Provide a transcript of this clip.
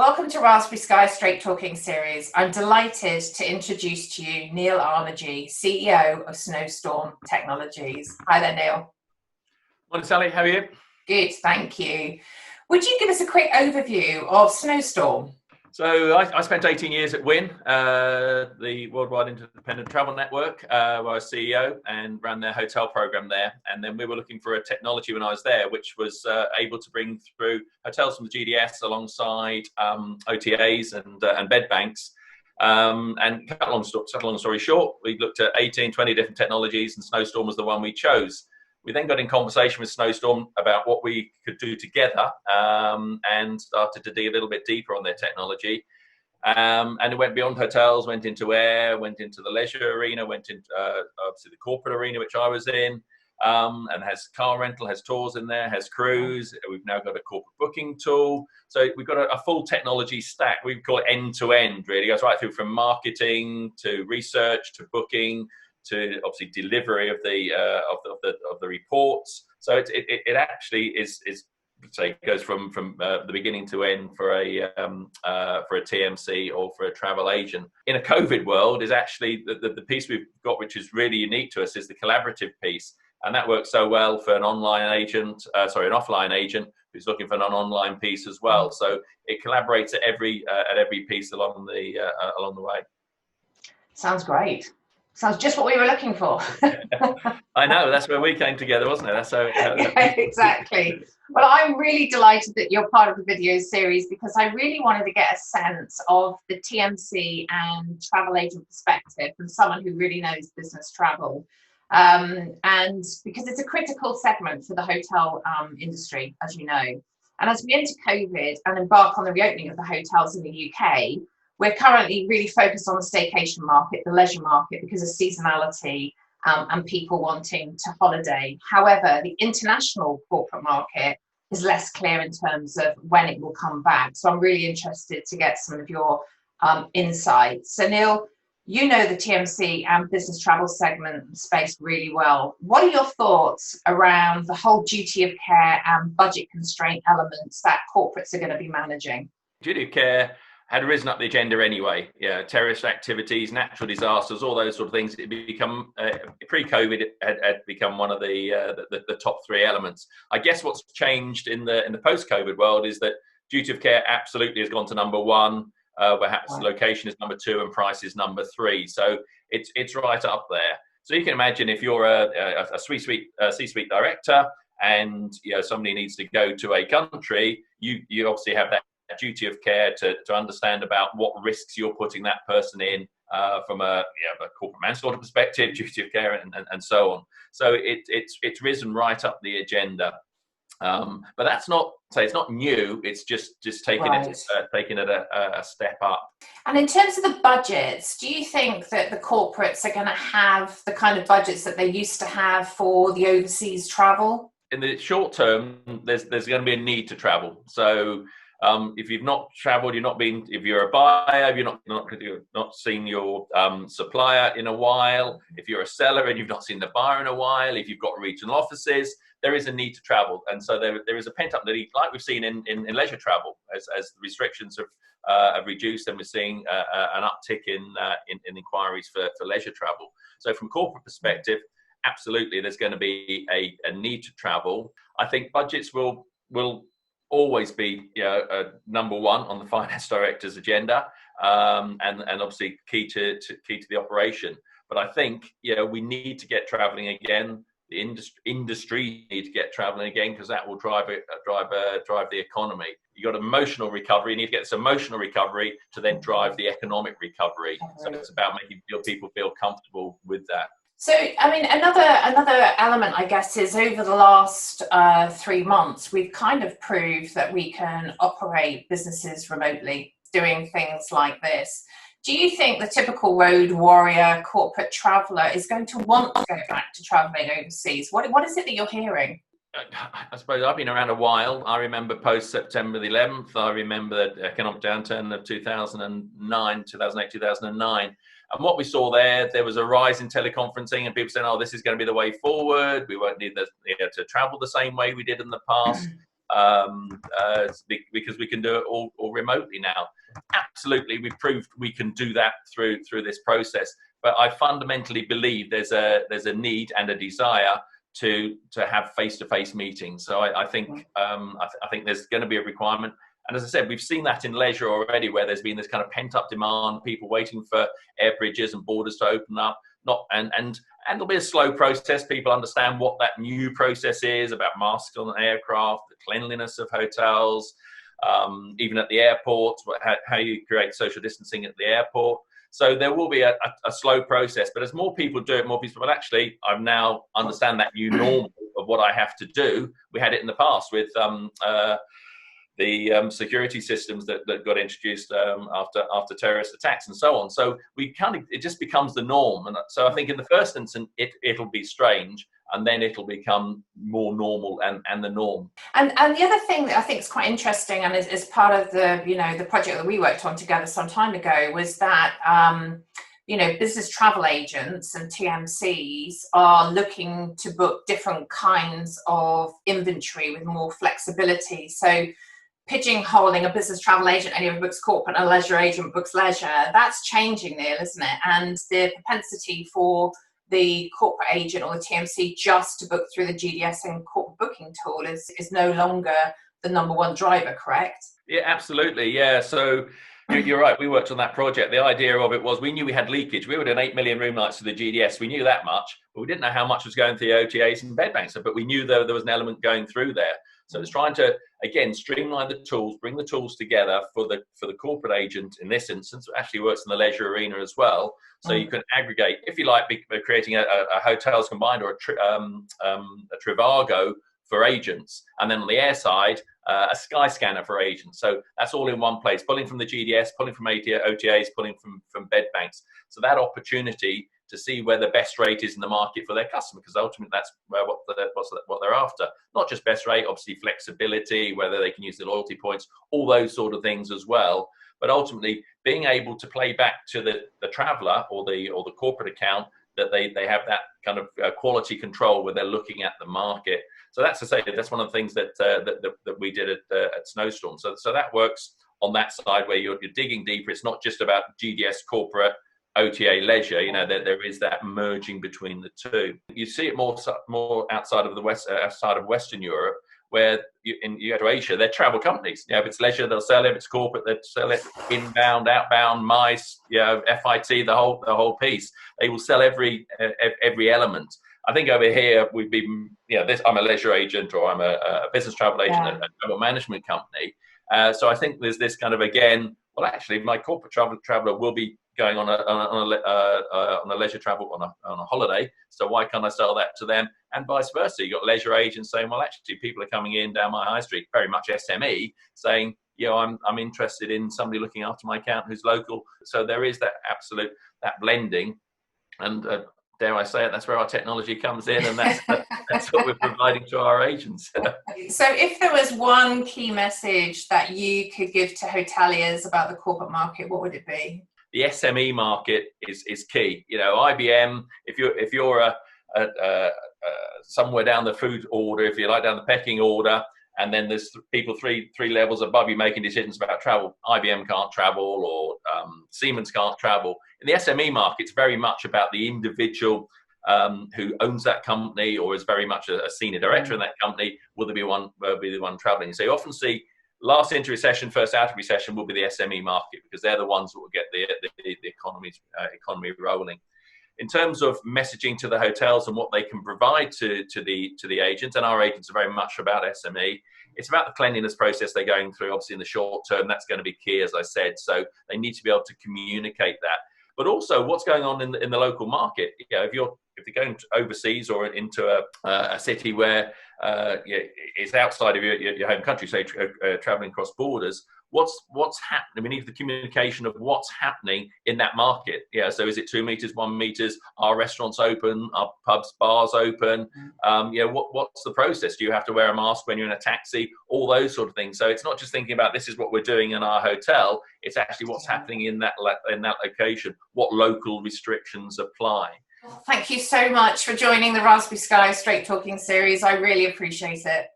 Welcome to RaspberrySky Straight Talking series. I'm delighted to introduce to you Neil Armitage, CEO of Snowstorm Technologies. Hi there, Neil. Morning, Sally. How are you? Good, thank you. Would you give us a quick overview of Snowstorm? So I spent 18 years at WIN, the Worldwide Independent Travel Network, where I was CEO and ran their hotel program there. And then we were looking for a technology when I was there, which was able to bring through hotels from the GDS alongside OTAs and bed banks. And cut a long story short, we looked at 18, 20 different technologies, and Snowstorm was the one we chose. We then got in conversation with Snowstorm about what we could do together, and started to dig a little bit deeper on their technology. And it went beyond hotels, went into air, went into the leisure arena, went into obviously the corporate arena, which I was in, and has car rental, has tours in there, has cruise. We've now got a corporate booking tool. So we've got a full technology stack. We call it end to end, really. It goes right through from marketing to research to booking, to obviously delivery of the reports. So it actually is say goes from the beginning to end for a TMC or for a travel agent. In a COVID world, is actually the piece we've got, which is really unique to us, is the collaborative piece, and that works so well for an online agent, an offline agent who's looking for an online piece as well. So it collaborates at every piece along the way. Sounds great. Sounds just what we were looking for. I know, that's where we came together, wasn't it? That's how yeah, exactly. Well, I'm really delighted that you're part of the video series, because I really wanted to get a sense of the TMC and travel agent perspective from someone who really knows business travel. And because it's a critical segment for the hotel industry, as you know. And as we enter COVID and embark on the reopening of the hotels in the UK, we're currently really focused on the staycation market, the leisure market, because of seasonality and people wanting to holiday. However, the international corporate market is less clear in terms of when it will come back. So I'm really interested to get some of your insights. So Neil, you know the TMC and business travel segment space really well. What are your thoughts around the whole duty of care and budget constraint elements that corporates are going to be managing? Duty of care had risen up the agenda anyway. Yeah, terrorist activities, natural disasters, all those sort of things. It become pre-COVID, it had become one of the top three elements. I guess what's changed in the post-COVID world is that duty of care absolutely has gone to number one. Perhaps location is number two and price is number three. So it's right up there. So you can imagine if you're a C-suite director and somebody needs to go to a country, you obviously have that duty of care to understand about what risks you're putting that person in from a corporate manslaughter perspective, duty of care, and so on. So it's risen right up the agenda. But that's not it's not new. It's just taking it a step up. And in terms of the budgets, do you think that the corporates are going to have the kind of budgets that they used to have for the overseas travel? In the short term, there's going to be a need to travel. So if you've not travelled, if you're a buyer, you're not seen your supplier in a while. If you're a seller and you've not seen the buyer in a while, if you've got regional offices, there is a need to travel. And so there is a pent-up need, like we've seen in leisure travel, as the restrictions have reduced, and we're seeing an uptick in inquiries for leisure travel. So from a corporate perspective, absolutely, there's going to be a need to travel. I think budgets will always be number one on the finance director's agenda, and obviously key to the operation. But I think we need to get travelling again. The industry need to get travelling again, because that will drive the economy. You got emotional recovery. You need to get this emotional recovery to then drive the economic recovery. So it's about making people feel comfortable with that. So, I mean, another element, I guess, is over the last 3 months, we've kind of proved that we can operate businesses remotely, doing things like this. Do you think the typical road warrior corporate traveller is going to want to go back to travelling overseas? What is it that you're hearing? I suppose I've been around a while. I remember post-September the 11th. I remember the economic downturn of 2008, 2009. And what we saw there was a rise in teleconferencing, and people saying, "Oh, this is going to be the way forward. We won't need to travel the same way we did in the past." because we can do it all remotely now. Absolutely, we've proved we can do that through this process. But I fundamentally believe there's a need and a desire to have face-to-face meetings. So I think I think there's going to be a requirement. And as I said, we've seen that in leisure already, where there's been this kind of pent-up demand, people waiting for air bridges and borders to open up. And it'll be a slow process. People understand what that new process is about masks on aircraft, the cleanliness of hotels, even at the airport, how you create social distancing at the airport. So there will be a slow process, but as more people do it, more people, well, actually, I now understand that new normal of what I have to do. We had it in the past with the security systems that got introduced after terrorist attacks and so on. So it just becomes the norm. And so I think in the first instance, it'll be strange, and then it'll become more normal and the norm. And the other thing that I think is quite interesting, and is part of the project that we worked on together some time ago, was that business travel agents and TMCs are looking to book different kinds of inventory with more flexibility. So pigeonholing a business travel agent, any of books corporate, and a leisure agent books leisure, that's changing, Neil, isn't it? And the propensity for the corporate agent or the TMC just to book through the GDS and corporate booking tool is no longer the number one driver, correct? Yeah, absolutely. Yeah. So you're right. We worked on that project. The idea of it was we knew we had leakage. We were doing 8 million room nights to the GDS. We knew that much, but we didn't know how much was going through the OTAs and bed banks. But we knew there was an element going through there. So it's trying to, again, streamline the tools, bring the tools together for the corporate agent in this instance. It actually works in the leisure arena as well. So you can aggregate, if you like, creating a hotels combined or a Trivago for agents. And then on the air side, a Sky scanner for agents. So that's all in one place, pulling from the GDS, pulling from OTAs, pulling from bed banks. So that opportunity to see where the best rate is in the market for their customer, because ultimately that's what they're after. Not just best rate, obviously flexibility, whether they can use the loyalty points, all those sort of things as well. But ultimately being able to play back to the traveler or the corporate account that they have that kind of quality control where they're looking at the market. So that's to say that's one of the things that we did at Snowstorm. So that works on that side where you're digging deeper. It's not just about GDS corporate, OTA leisure. There is that merging between the two. You see it more outside of outside of Western Europe, where you go to Asia, they're travel companies. If it's leisure, they'll sell it. If it's corporate, they'll sell it. Inbound, outbound, MICE, FIT, the whole piece. They will sell every element. I think over here we've been, I'm a leisure agent or I'm a business travel agent at a travel management company. So I think there's this kind of, again, well, actually, my corporate traveler will be going on a leisure travel on a holiday. So why can't I sell that to them? And vice versa. You got leisure agents saying, well, actually, people are coming in down my high street, very much SME, saying, I'm interested in somebody looking after my account who's local. So there is that blending, and dare I say it, that's where our technology comes in, and that's what we're providing to our agents. So if there was one key message that you could give to hoteliers about the corporate market, what would it be? The SME market is key. IBM, if you're somewhere down the food order, if you like, down the pecking order, and then there's people three levels above you making decisions about travel. IBM can't travel, or Siemens can't travel. In the SME market, it's very much about the individual who owns that company, or is very much a senior director in that company. Will be the one traveling? So you often see last into recession, first out of recession will be the SME market, because they're the ones that will get the economy rolling. In terms of messaging to the hotels and what they can provide to the agents, and our agents are very much about SME, it's about the cleanliness process they're going through. Obviously, in the short term, that's going to be key, as I said. So they need to be able to communicate that. But also, what's going on in the local market? If you're going overseas or into a city where it's outside of your home country, say traveling across borders, what's happening? We need the communication of what's happening in that market. So is it 2 meters, 1 meters? Are restaurants open? Are pubs, bars open? What's the process? Do you have to wear a mask when you're in a taxi? All those sort of things. So it's not just thinking about this is what we're doing in our hotel. It's actually what's happening in that location. What local restrictions apply? Thank you so much for joining the RaspberrySky Straight Talking series. I really appreciate it.